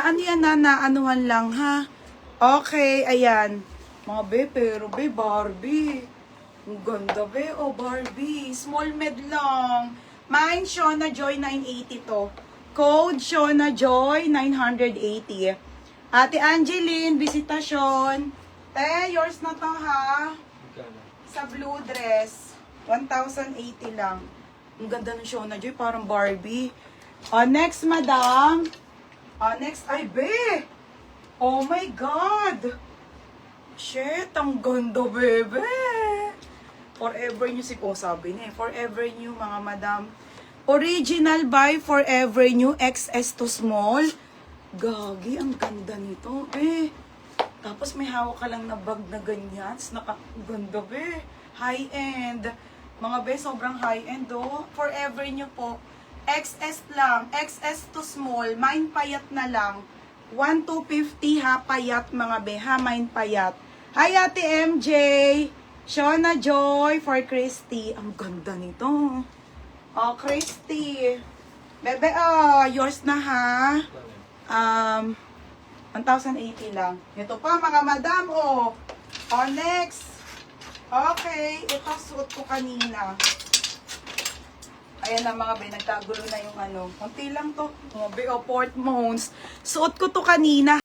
Ano yan na anuhan lang ha. Okay, ayan. Mga be, pero be, Barbie. Ang ganda be, oh Barbie. Small med lang. Mine, Shona Joy 980 to. Code Shona Joy 980. Ate Angeline, visitasyon. Te, yours na to ha. Sa blue dress. 1,080 lang. Ang ganda ng Shona Joy, parang Barbie. Next, madam. Next, ay be. Oh my God. Shit, ang ganda, bebe. Forever New si po sabi niya. Forever New, mga madam. Original by Forever New XS to small. Gagi, ang ganda nito. Tapos may hawak ka lang na bag na ganyan. Ganda, be. High-end. Mga be, sobrang high-end, oh. Forever New po. XS lang. XS to small. Mine payat na lang. 1,250 ha, payat mga be. Ha, mine payat. Hi, Ate MJ. Shona Joy for Christy. Ang ganda nito. Oh, Christy. Bebe, yours na ha. 1,080 lang. Ito pa, mga madam, oh. Next. Okay, ito suot ko kanina. Ayan na mga be, nagkagulo na yung ano. Kunti lang to. Mga be, Portmons. Suot ko to kanina.